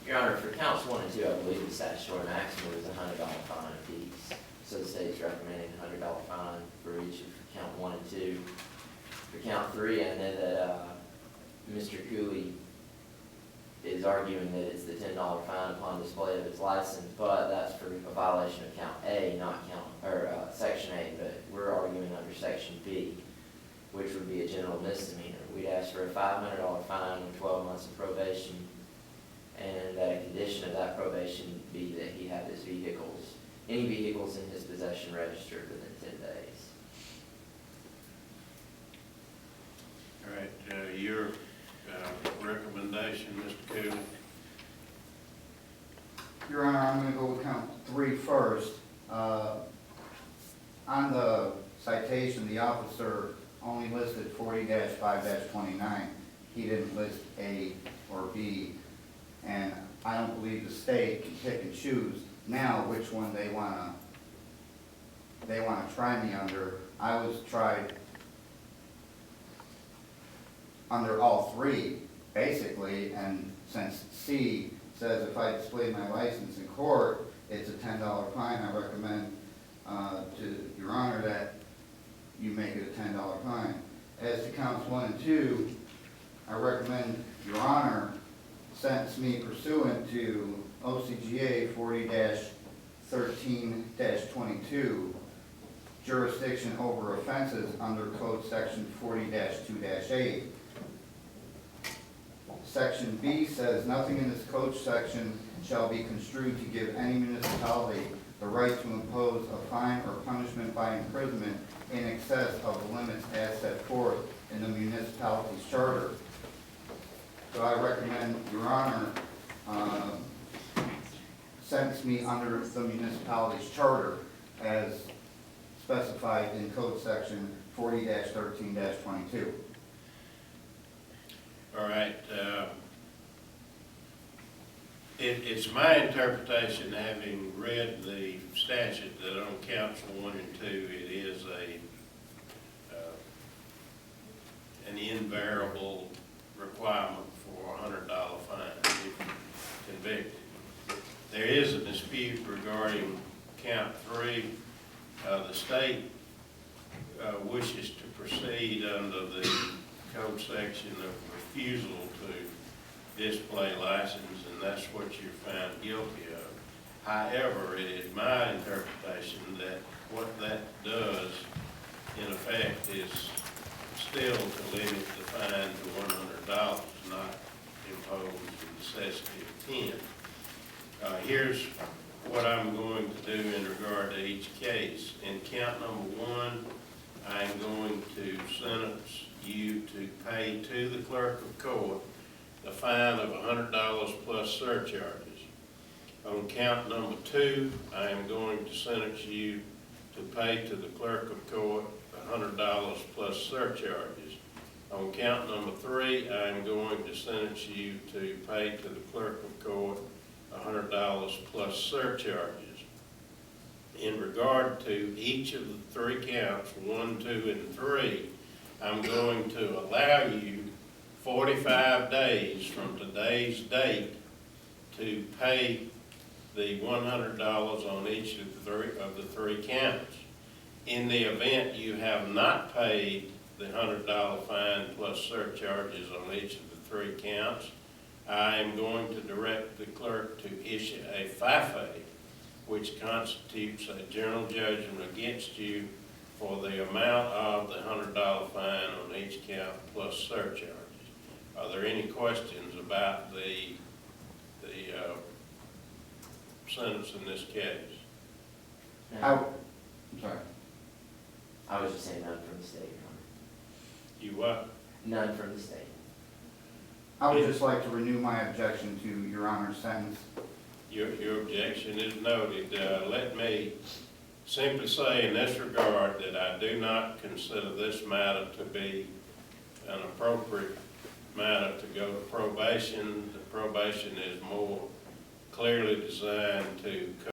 Your Honor, for counts 1 and 2, I believe the statutory maximum is $100 fine apiece. So the state's recommending a $100 fine for each of count 1 and 2. For count 3, I know that Mr. Cooley is arguing that it's the $10 fine upon display of his license, but that's for a violation of count A, not section A, but we're arguing under section B, which would be a general misdemeanor. We'd ask for a $500 fine and 12 months of probation, and that a condition of that probation be that he have his any vehicles in his possession registered within 10 days. All right, your recommendation, Mr. Cooley? Your Honor, I'm going to go with count 3 first. On the citation, the officer only listed 40-5-29. He didn't list A or B, and I don't believe the state can pick and choose now which one they want to try me under. I was tried under all 3, basically, and since C says if I display my license in court, it's a $10 fine, I recommend to Your Honor that you make it a $10 fine. As to counts 1 and 2, I recommend Your Honor sentence me pursuant to OCGA 40-13-22, jurisdiction over offenses under Code Section 40-2-8. Section B says, nothing in this code section shall be construed to give any municipality the right to impose a fine or punishment by imprisonment in excess of the limits as set forth in the municipality's charter. So I recommend Your Honor sentence me under the municipality's charter as specified in Code Section 40-13-22. All right. It's my interpretation, having read the statute, that on counts 1 and 2, it is an invariable requirement for a $100 fine if convicted. There is a dispute regarding count 3. The state wishes to proceed under the code section of refusal to display license, and that's what you're found guilty of. However, it is my interpretation that what that does, in effect, is still to limit the fine to $100, not impose the necessity of 10. Here's what I'm going to do in regard to each case. In count number 1, I'm going to sentence you to pay to the clerk of court the fine of $100 plus surcharges. On count number 2, I am going to sentence you to pay to the clerk of court $100 plus surcharges. On count number 3, I am going to sentence you to pay to the clerk of court $100 plus surcharges. In regard to each of the 3 counts, 1, 2, and 3, I'm going to allow you 45 days from today's date to pay the $100 on each of the three counts. In the event you have not paid the $100 fine plus surcharges on each of the 3 counts, I am going to direct the clerk to issue a FIFA, which constitutes a general judgment against you for the amount of the $100 fine on each count plus surcharges. Are there any questions about the sentence in this case? No. I'm sorry. I was just saying none from the state, Your Honor. You what? None from the state. I would just like to renew my objection to Your Honor's sentence. Your objection is noted. Let me simply say in this regard that I do not consider this matter to be an appropriate matter to go to probation. The probation is more clearly designed to